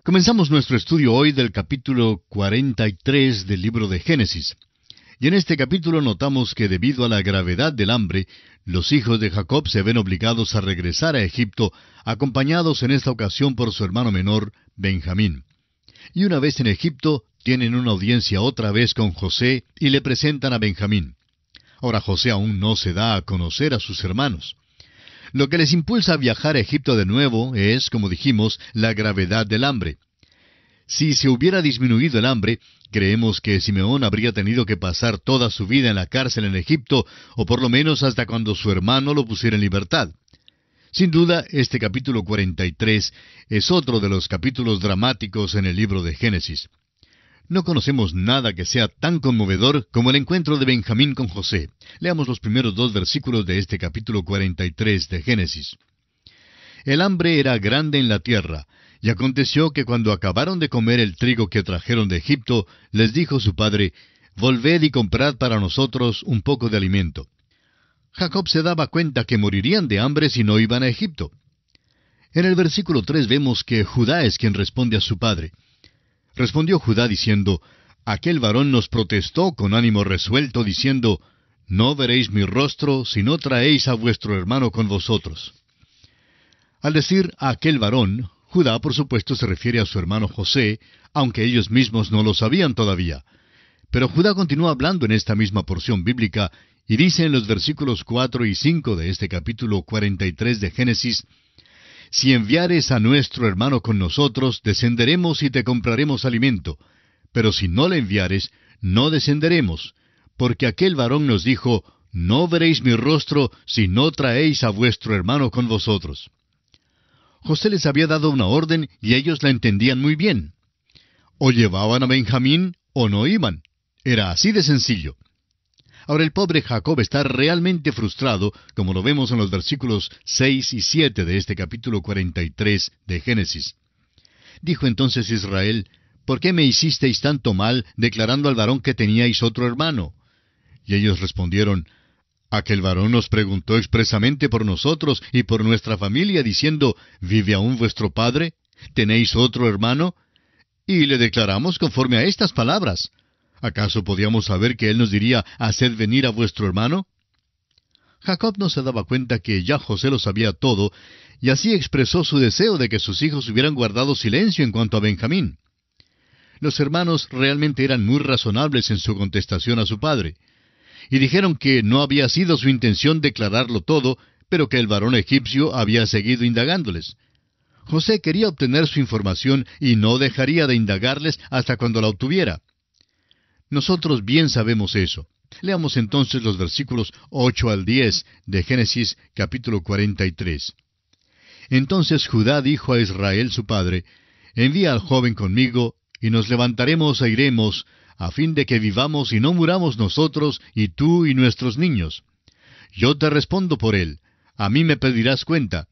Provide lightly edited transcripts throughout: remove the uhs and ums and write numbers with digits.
Comenzamos nuestro estudio hoy del capítulo 43 del libro de Génesis. Y en este capítulo notamos que debido a la gravedad del hambre, los hijos de Jacob se ven obligados a regresar a Egipto, acompañados en esta ocasión por su hermano menor, Benjamín. Y una vez en Egipto, tienen una audiencia otra vez con José y le presentan a Benjamín. Ahora José aún no se da a conocer a sus hermanos. Lo que les impulsa a viajar a Egipto de nuevo es, como dijimos, la gravedad del hambre. Si se hubiera disminuido el hambre, creemos que Simeón habría tenido que pasar toda su vida en la cárcel en Egipto, o por lo menos hasta cuando su hermano lo pusiera en libertad. Sin duda, este capítulo 43 es otro de los capítulos dramáticos en el libro de Génesis. No conocemos nada que sea tan conmovedor como el encuentro de Benjamín con José. Leamos los primeros 2 versículos de este capítulo 43 de Génesis. El hambre era grande en la tierra, y aconteció que cuando acabaron de comer el trigo que trajeron de Egipto, les dijo su padre, «Volved y comprad para nosotros un poco de alimento». Jacob se daba cuenta que morirían de hambre si no iban a Egipto. En el versículo 3 vemos que Judá es quien responde a su padre. Respondió Judá diciendo, «Aquel varón nos protestó con ánimo resuelto, diciendo, No veréis mi rostro si no traéis a vuestro hermano con vosotros». Al decir aquel varón, Judá por supuesto se refiere a su hermano José, aunque ellos mismos no lo sabían todavía. Pero Judá continúa hablando en esta misma porción bíblica, y dice en los versículos 4 y 5 de este capítulo 43 de Génesis, «Si enviares a nuestro hermano con nosotros, descenderemos y te compraremos alimento. Pero si no le enviares, no descenderemos, porque aquel varón nos dijo, No veréis mi rostro si no traéis a vuestro hermano con vosotros». José les había dado una orden y ellos la entendían muy bien. O llevaban a Benjamín o no iban. Era así de sencillo. Ahora el pobre Jacob está realmente frustrado, como lo vemos en los versículos 6 y 7 de este capítulo 43 de Génesis. Dijo entonces Israel, «¿Por qué me hicisteis tanto mal, declarando al varón que teníais otro hermano?» Y ellos respondieron, «Aquel varón nos preguntó expresamente por nosotros y por nuestra familia, diciendo, ¿Vive aún vuestro padre? ¿Tenéis otro hermano?» Y le declaramos conforme a estas palabras. ¿Acaso podíamos saber que él nos diría, «Haced venir a vuestro hermano»? Jacob no se daba cuenta que ya José lo sabía todo, y así expresó su deseo de que sus hijos hubieran guardado silencio en cuanto a Benjamín. Los hermanos realmente eran muy razonables en su contestación a su padre, y dijeron que no había sido su intención declararlo todo, pero que el varón egipcio había seguido indagándoles. José quería obtener su información y no dejaría de indagarles hasta cuando la obtuviera. Nosotros bien sabemos eso. Leamos entonces los versículos 8 al 10 de Génesis capítulo 43. Entonces Judá dijo a Israel su padre, «Envía al joven conmigo, y nos levantaremos e iremos, a fin de que vivamos y no muramos nosotros, y tú y nuestros niños. Yo te respondo por él, a mí me pedirás cuenta.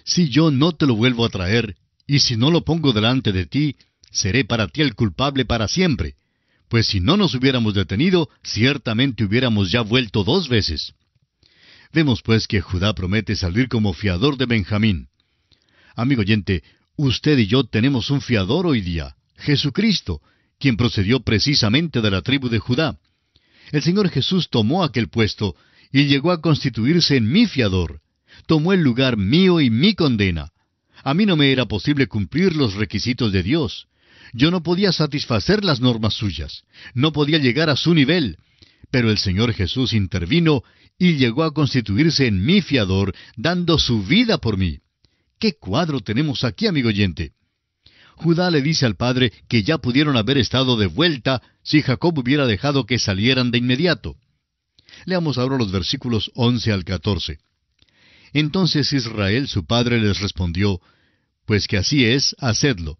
Si yo no te lo vuelvo a traer, y si no lo pongo delante de ti, seré para ti el culpable para siempre. Pues si no nos hubiéramos detenido, ciertamente hubiéramos ya vuelto 2 veces. Vemos pues que Judá promete salir como fiador de Benjamín. Amigo oyente, usted y yo tenemos un fiador hoy día, Jesucristo, quien procedió precisamente de la tribu de Judá. El Señor Jesús tomó aquel puesto y llegó a constituirse en mi fiador. Tomó el lugar mío y mi condena. A mí no me era posible cumplir los requisitos de Dios. Yo no podía satisfacer las normas suyas. No podía llegar a su nivel. Pero el Señor Jesús intervino y llegó a constituirse en mi fiador, dando su vida por mí. ¿Qué cuadro tenemos aquí, amigo oyente? Judá le dice al padre que ya pudieron haber estado de vuelta si Jacob hubiera dejado que salieran de inmediato. Leamos ahora los versículos 11 al 14. Entonces Israel su padre les respondió, «Pues que así es, hacedlo.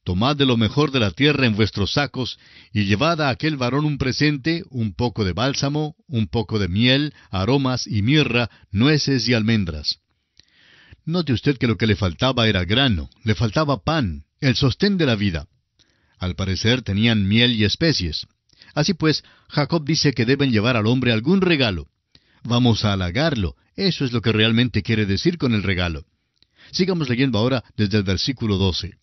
Tomad de lo mejor de la tierra en vuestros sacos, y llevad a aquel varón un presente, un poco de bálsamo, un poco de miel, aromas y mirra, nueces y almendras». Note usted que lo que le faltaba era grano, le faltaba pan, el sostén de la vida. Al parecer tenían miel y especies. Así pues, Jacob dice que deben llevar al hombre algún regalo. Vamos a halagarlo, eso es lo que realmente quiere decir con el regalo. Sigamos leyendo ahora desde el versículo 12.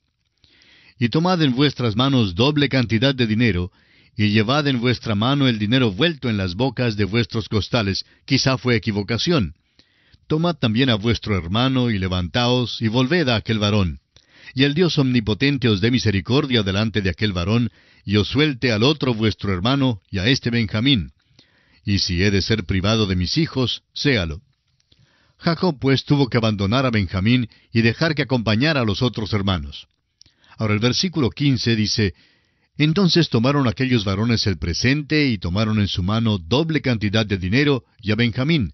y tomad en vuestras manos doble cantidad de dinero, y llevad en vuestra mano el dinero vuelto en las bocas de vuestros costales, quizá fue equivocación. Tomad también a vuestro hermano, y levantaos, y volved a aquel varón. Y el Dios omnipotente os dé misericordia delante de aquel varón, y os suelte al otro vuestro hermano, y a este Benjamín. Y si he de ser privado de mis hijos, séalo. Jacob pues tuvo que abandonar a Benjamín y dejar que acompañara a los otros hermanos. Ahora el versículo 15 dice, Entonces tomaron aquellos varones el presente, y tomaron en su mano doble cantidad de dinero, y a Benjamín,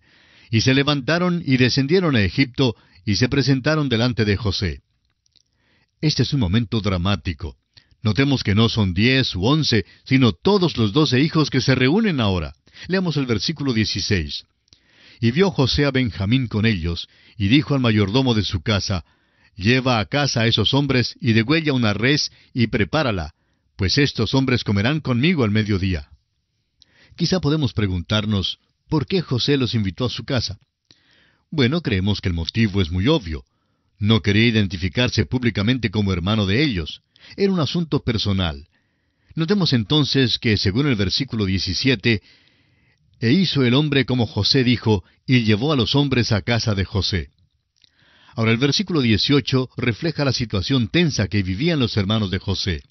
y se levantaron y descendieron a Egipto, y se presentaron delante de José. Este es un momento dramático. Notemos que no son 10 u 11, sino todos los 12 hijos que se reúnen ahora. Leamos el versículo 16. Y vio José a Benjamín con ellos, y dijo al mayordomo de su casa, Lleva a casa a esos hombres, y degüella una res, y prepárala, pues estos hombres comerán conmigo al mediodía. Quizá podemos preguntarnos, ¿por qué José los invitó a su casa? Bueno, creemos que el motivo es muy obvio. No quería identificarse públicamente como hermano de ellos. Era un asunto personal. Notemos entonces que, según el versículo 17, E hizo el hombre como José dijo, y llevó a los hombres a casa de José. Ahora el versículo 18 refleja la situación tensa que vivían los hermanos de José.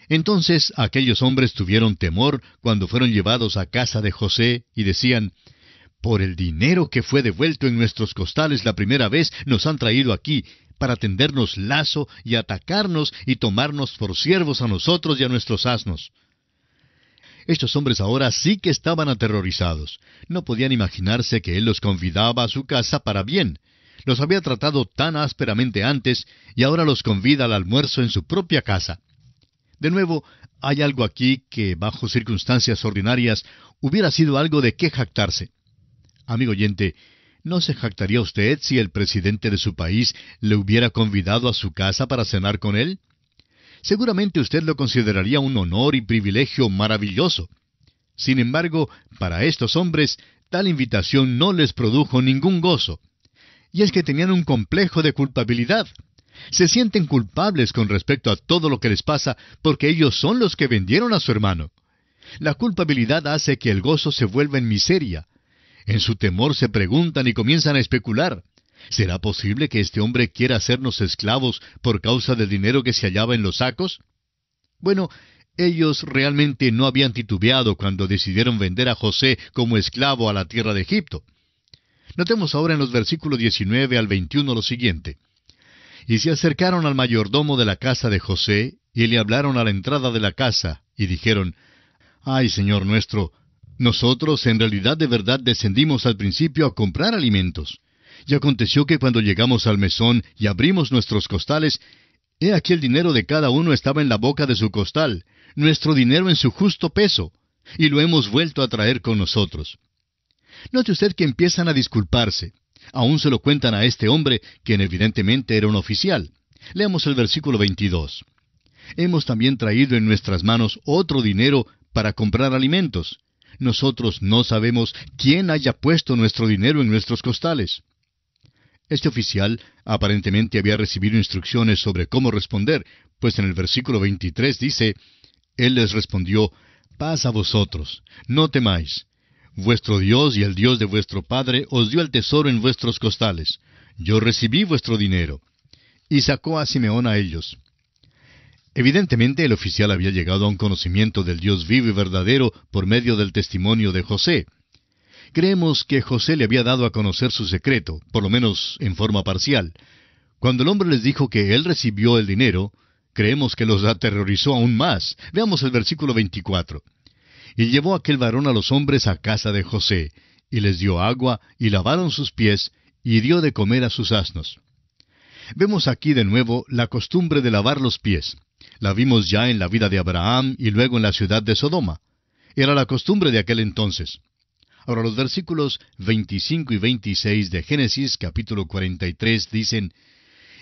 Entonces aquellos hombres tuvieron temor cuando fueron llevados a casa de José, y decían, Por el dinero que fue devuelto en nuestros costales la primera vez, nos han traído aquí, para tendernos lazo y atacarnos y tomarnos por siervos a nosotros y a nuestros asnos. Estos hombres ahora sí que estaban aterrorizados. No podían imaginarse que él los convidaba a su casa para bien. Los había tratado tan ásperamente antes, y ahora los convida al almuerzo en su propia casa. De nuevo, hay algo aquí que, bajo circunstancias ordinarias, hubiera sido algo de qué jactarse. Amigo oyente, ¿no se jactaría usted si el presidente de su país le hubiera convidado a su casa para cenar con él? Seguramente usted lo consideraría un honor y privilegio maravilloso. Sin embargo, para estos hombres, tal invitación no les produjo ningún gozo. Y es que tenían un complejo de culpabilidad. Se sienten culpables con respecto a todo lo que les pasa porque ellos son los que vendieron a su hermano. La culpabilidad hace que el gozo se vuelva en miseria. En su temor se preguntan y comienzan a especular. ¿Será posible que este hombre quiera hacernos esclavos por causa del dinero que se hallaba en los sacos? Bueno, ellos realmente no habían titubeado cuando decidieron vender a José como esclavo a la tierra de Egipto. Notemos ahora en los versículos 19 al 21 lo siguiente. Y se acercaron al mayordomo de la casa de José, y le hablaron a la entrada de la casa, y dijeron, Ay, señor nuestro, nosotros en realidad de verdad descendimos al principio a comprar alimentos. Y aconteció que cuando llegamos al mesón y abrimos nuestros costales, he aquí el dinero de cada uno estaba en la boca de su costal, nuestro dinero en su justo peso, y lo hemos vuelto a traer con nosotros. Note usted que empiezan a disculparse. Aún se lo cuentan a este hombre, quien evidentemente era un oficial. Leamos el versículo 22. Hemos también traído en nuestras manos otro dinero para comprar alimentos. Nosotros no sabemos quién haya puesto nuestro dinero en nuestros costales. Este oficial aparentemente había recibido instrucciones sobre cómo responder, pues en el versículo 23 dice, Él les respondió, Paz a vosotros, no temáis. Vuestro Dios y el Dios de vuestro Padre os dio el tesoro en vuestros costales. Yo recibí vuestro dinero. Y sacó a Simeón a ellos. Evidentemente el oficial había llegado a un conocimiento del Dios vivo y verdadero por medio del testimonio de José. Creemos que José le había dado a conocer su secreto, por lo menos en forma parcial. Cuando el hombre les dijo que él recibió el dinero, creemos que los aterrorizó aún más. Veamos el versículo 24. Y llevó aquel varón a los hombres a casa de José, y les dio agua, y lavaron sus pies, y dio de comer a sus asnos. Vemos aquí de nuevo la costumbre de lavar los pies. La vimos ya en la vida de Abraham y luego en la ciudad de Sodoma. Era la costumbre de aquel entonces. Ahora los versículos 25 y 26 de Génesis capítulo 43 dicen,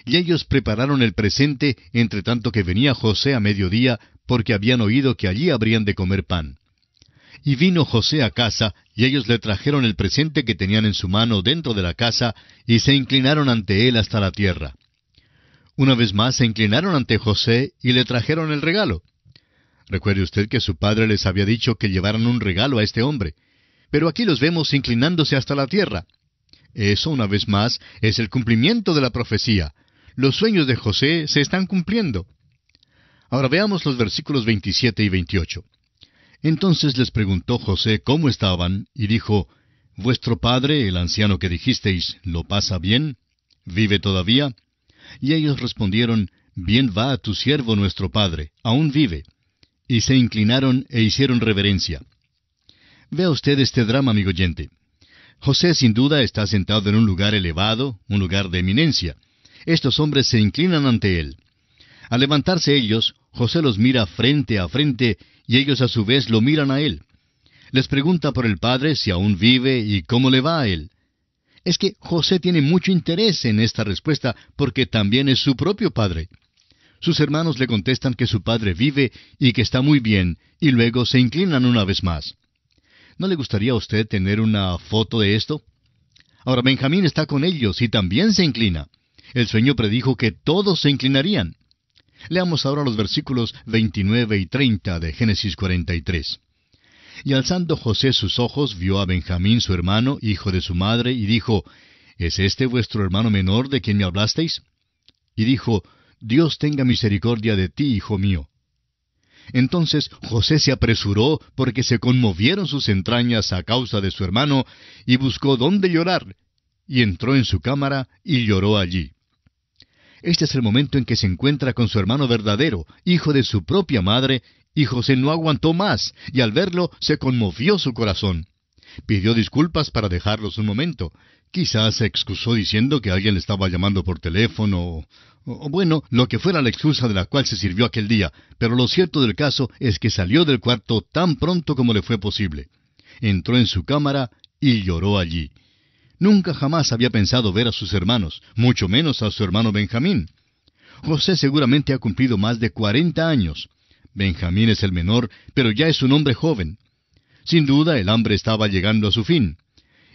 Y ellos prepararon el presente, entre tanto que venía José a mediodía, porque habían oído que allí habrían de comer pan. Y vino José a casa, y ellos le trajeron el presente que tenían en su mano dentro de la casa, y se inclinaron ante él hasta la tierra. Una vez más se inclinaron ante José y le trajeron el regalo. Recuerde usted que su padre les había dicho que llevaran un regalo a este hombre. Pero aquí los vemos inclinándose hasta la tierra. Eso, una vez más, es el cumplimiento de la profecía. Los sueños de José se están cumpliendo. Ahora veamos los versículos 27 y 28. Entonces les preguntó José cómo estaban, y dijo, «¿Vuestro padre, el anciano que dijisteis, lo pasa bien? ¿Vive todavía?» Y ellos respondieron, «Bien va a tu siervo nuestro padre, aún vive». Y se inclinaron e hicieron reverencia. Vea usted este drama, amigo oyente. José sin duda está sentado en un lugar elevado, un lugar de eminencia. Estos hombres se inclinan ante él. Al levantarse ellos, José los mira frente a frente, y ellos a su vez lo miran a él. Les pregunta por el padre si aún vive y cómo le va a él. Es que José tiene mucho interés en esta respuesta porque también es su propio padre. Sus hermanos le contestan que su padre vive y que está muy bien, y luego se inclinan una vez más. ¿No le gustaría a usted tener una foto de esto? Ahora Benjamín está con ellos y también se inclina. El sueño predijo que todos se inclinarían. Leamos ahora los versículos 29 y 30 de Génesis 43. Y alzando José sus ojos, vio a Benjamín su hermano, hijo de su madre, y dijo, ¿Es este vuestro hermano menor de quien me hablasteis? Y dijo, Dios tenga misericordia de ti, hijo mío. Entonces José se apresuró porque se conmovieron sus entrañas a causa de su hermano, y buscó dónde llorar, y entró en su cámara y lloró allí. Este es el momento en que se encuentra con su hermano verdadero, hijo de su propia madre, y José no aguantó más, y al verlo se conmovió su corazón. Pidió disculpas para dejarlos un momento. Quizás se excusó diciendo que alguien le estaba llamando por teléfono, o bueno, lo que fuera la excusa de la cual se sirvió aquel día, pero lo cierto del caso es que salió del cuarto tan pronto como le fue posible. Entró en su cámara y lloró allí. Nunca jamás había pensado ver a sus hermanos, mucho menos a su hermano Benjamín. José seguramente ha cumplido más de 40 años. Benjamín es el menor, pero ya es un hombre joven. Sin duda, el hambre estaba llegando a su fin.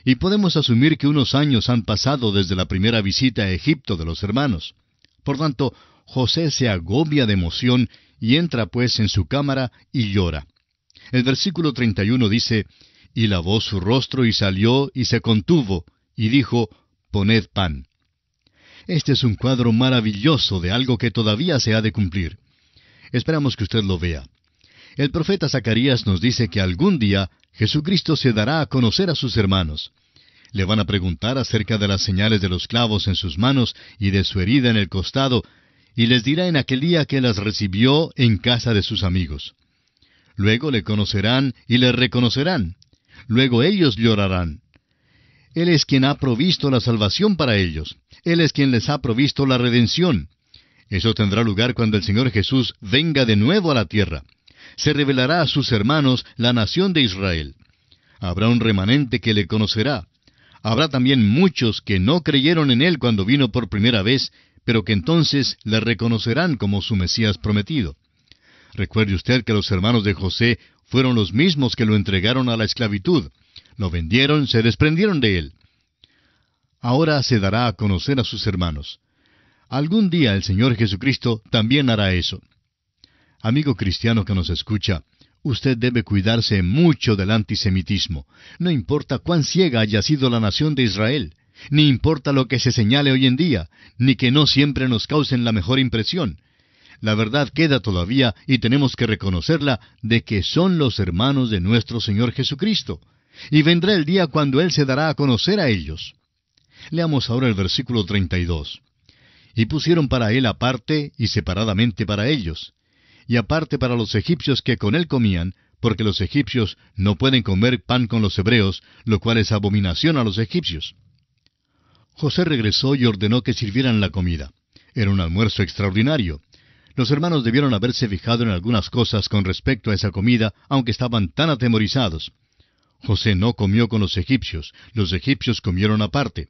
Y podemos asumir que unos años han pasado desde la primera visita a Egipto de los hermanos. Por tanto, José se agobia de emoción y entra pues en su cámara y llora. El versículo 31 dice, «Y lavó su rostro y salió y se contuvo, y dijo, poned pan». Este es un cuadro maravilloso de algo que todavía se ha de cumplir. Esperamos que usted lo vea. El profeta Zacarías nos dice que algún día Jesucristo se dará a conocer a sus hermanos. Le van a preguntar acerca de las señales de los clavos en sus manos y de su herida en el costado, y les dirá en aquel día que las recibió en casa de sus amigos. Luego le conocerán y le reconocerán. Luego ellos llorarán. Él es quien ha provisto la salvación para ellos. Él es quien les ha provisto la redención. Eso tendrá lugar cuando el Señor Jesús venga de nuevo a la tierra. Se revelará a sus hermanos la nación de Israel. Habrá un remanente que le conocerá. Habrá también muchos que no creyeron en Él cuando vino por primera vez, pero que entonces le reconocerán como su Mesías prometido. Recuerde usted que los hermanos de José fueron los mismos que lo entregaron a la esclavitud. Lo vendieron, se desprendieron de él. Ahora se dará a conocer a sus hermanos. Algún día el Señor Jesucristo también hará eso. Amigo cristiano que nos escucha, usted debe cuidarse mucho del antisemitismo. No importa cuán ciega haya sido la nación de Israel, ni importa lo que se señale hoy en día, ni que no siempre nos causen la mejor impresión. La verdad queda todavía y tenemos que reconocerla de que son los hermanos de nuestro Señor Jesucristo. Y vendrá el día cuando Él se dará a conocer a ellos. Leamos ahora el versículo 32. Y pusieron para Él aparte y separadamente para ellos, y aparte para los egipcios que con Él comían, porque los egipcios no pueden comer pan con los hebreos, lo cual es abominación a los egipcios. José regresó y ordenó que sirvieran la comida. Era un almuerzo extraordinario. Los hermanos debieron haberse fijado en algunas cosas con respecto a esa comida, aunque estaban tan atemorizados. José no comió con los egipcios comieron aparte.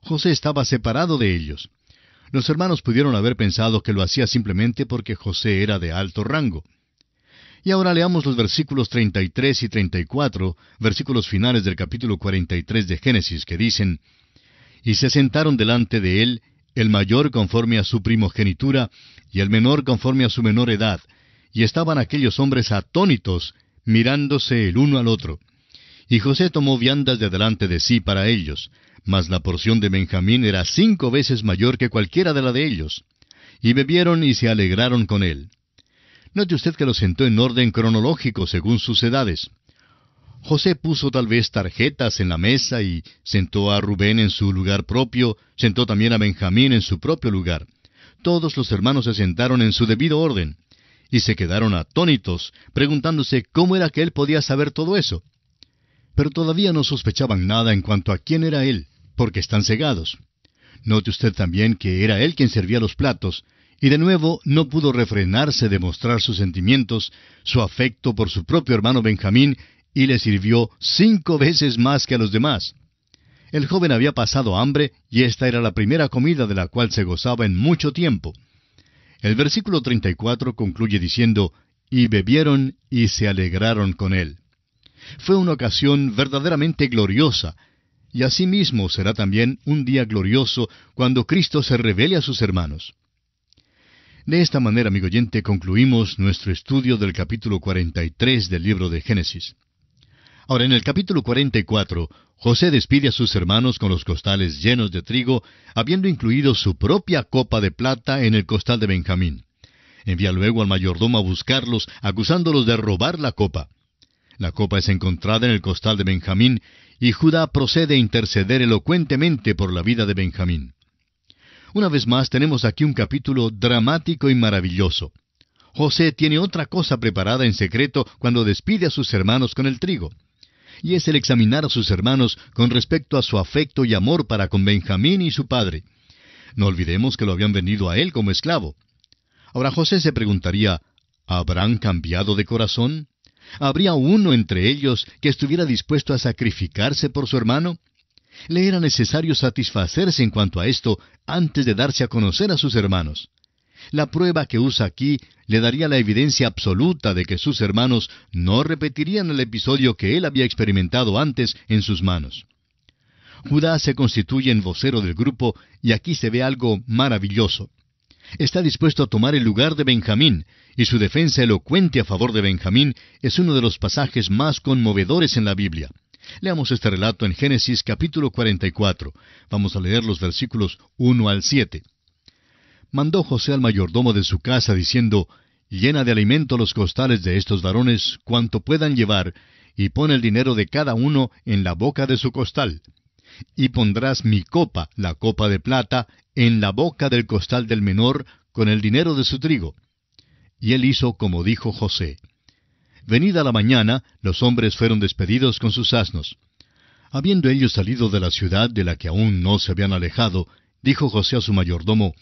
José estaba separado de ellos. Los hermanos pudieron haber pensado que lo hacía simplemente porque José era de alto rango. Y ahora leamos los versículos 33 y 34, versículos finales del capítulo 43 de Génesis, que dicen, «Y se sentaron delante de él, el mayor conforme a su primogenitura, y el menor conforme a su menor edad. Y estaban aquellos hombres atónitos, mirándose el uno al otro. Y José tomó viandas de delante de sí para ellos, mas la porción de Benjamín era 5 veces mayor que cualquiera de la de ellos. Y bebieron y se alegraron con él. Note usted que lo sentó en orden cronológico según sus edades. José puso tal vez tarjetas en la mesa y sentó a Rubén en su lugar propio, sentó también a Benjamín en su propio lugar. Todos los hermanos se sentaron en su debido orden, y se quedaron atónitos, preguntándose cómo era que él podía saber todo eso. Pero todavía no sospechaban nada en cuanto a quién era él, porque están cegados. Note usted también que era él quien servía los platos, y de nuevo no pudo refrenarse de mostrar sus sentimientos, su afecto por su propio hermano Benjamín, y le sirvió 5 veces más que a los demás. El joven había pasado hambre, y esta era la primera comida de la cual se gozaba en mucho tiempo. El versículo 34 concluye diciendo, y bebieron y se alegraron con él. Fue una ocasión verdaderamente gloriosa, y asimismo será también un día glorioso cuando Cristo se revele a sus hermanos. De esta manera, amigo oyente, concluimos nuestro estudio del capítulo 43 del libro de Génesis. Ahora, en el capítulo 44, José despide a sus hermanos con los costales llenos de trigo, habiendo incluido su propia copa de plata en el costal de Benjamín. Envía luego al mayordomo a buscarlos, acusándolos de robar la copa. La copa es encontrada en el costal de Benjamín, y Judá procede a interceder elocuentemente por la vida de Benjamín. Una vez más tenemos aquí un capítulo dramático y maravilloso. José tiene otra cosa preparada en secreto cuando despide a sus hermanos con el trigo. Y es el examinar a sus hermanos con respecto a su afecto y amor para con Benjamín y su padre. No olvidemos que lo habían vendido a él como esclavo. Ahora José se preguntaría, ¿habrán cambiado de corazón? ¿Habría uno entre ellos que estuviera dispuesto a sacrificarse por su hermano? Le era necesario satisfacerse en cuanto a esto antes de darse a conocer a sus hermanos. La prueba que usa aquí le daría la evidencia absoluta de que sus hermanos no repetirían el episodio que él había experimentado antes en sus manos. Judá se constituye en vocero del grupo, y aquí se ve algo maravilloso. Está dispuesto a tomar el lugar de Benjamín, y su defensa elocuente a favor de Benjamín es uno de los pasajes más conmovedores en la Biblia. Leamos este relato en Génesis capítulo 44. Vamos a leer los versículos 1 al 7. Mandó José al mayordomo de su casa, diciendo, llena de alimento los costales de estos varones cuanto puedan llevar, y pon el dinero de cada uno en la boca de su costal. Y pondrás mi copa, la copa de plata, en la boca del costal del menor, con el dinero de su trigo. Y él hizo como dijo José. Venida la mañana, los hombres fueron despedidos con sus asnos. Habiendo ellos salido de la ciudad de la que aún no se habían alejado, dijo José a su mayordomo,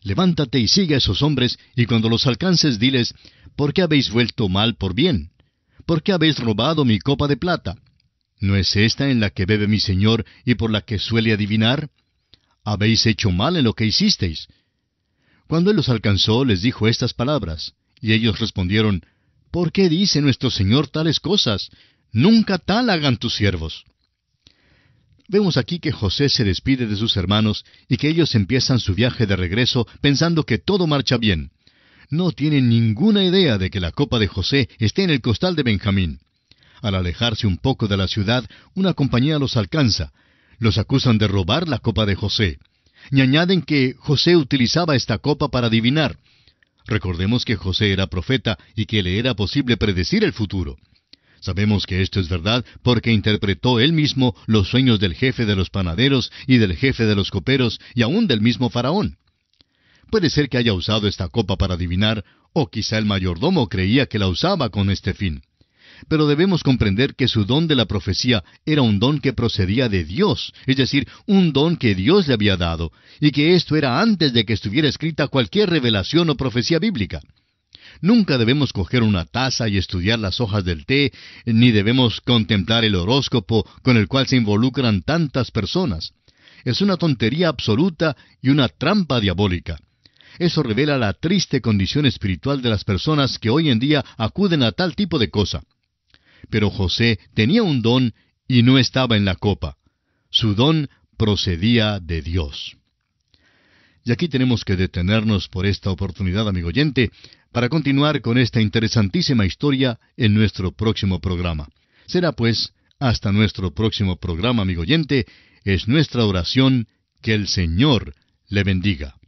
levántate y sigue a esos hombres, y cuando los alcances diles, ¿por qué habéis vuelto mal por bien? ¿Por qué habéis robado mi copa de plata? ¿No es esta en la que bebe mi señor y por la que suele adivinar? Habéis hecho mal en lo que hicisteis. Cuando él los alcanzó, les dijo estas palabras, y ellos respondieron, ¿por qué dice nuestro señor tales cosas? Nunca tal hagan tus siervos. Vemos aquí que José se despide de sus hermanos y que ellos empiezan su viaje de regreso pensando que todo marcha bien. No tienen ninguna idea de que la copa de José esté en el costal de Benjamín. Al alejarse un poco de la ciudad, una compañía los alcanza. Los acusan de robar la copa de José. Y añaden que José utilizaba esta copa para adivinar. Recordemos que José era profeta y que le era posible predecir el futuro. Sabemos que esto es verdad porque interpretó él mismo los sueños del jefe de los panaderos y del jefe de los coperos y aún del mismo faraón. Puede ser que haya usado esta copa para adivinar, o quizá el mayordomo creía que la usaba con este fin. Pero debemos comprender que su don de la profecía era un don que procedía de Dios, es decir, un don que Dios le había dado, y que esto era antes de que estuviera escrita cualquier revelación o profecía bíblica. Nunca debemos coger una taza y estudiar las hojas del té, ni debemos contemplar el horóscopo con el cual se involucran tantas personas. Es una tontería absoluta y una trampa diabólica. Eso revela la triste condición espiritual de las personas que hoy en día acuden a tal tipo de cosa. Pero José tenía un don y no estaba en la copa. Su don procedía de Dios. Y aquí tenemos que detenernos por esta oportunidad, amigo oyente, para continuar con esta interesantísima historia en nuestro próximo programa. Será pues, hasta nuestro próximo programa, amigo oyente, es nuestra oración que el Señor le bendiga.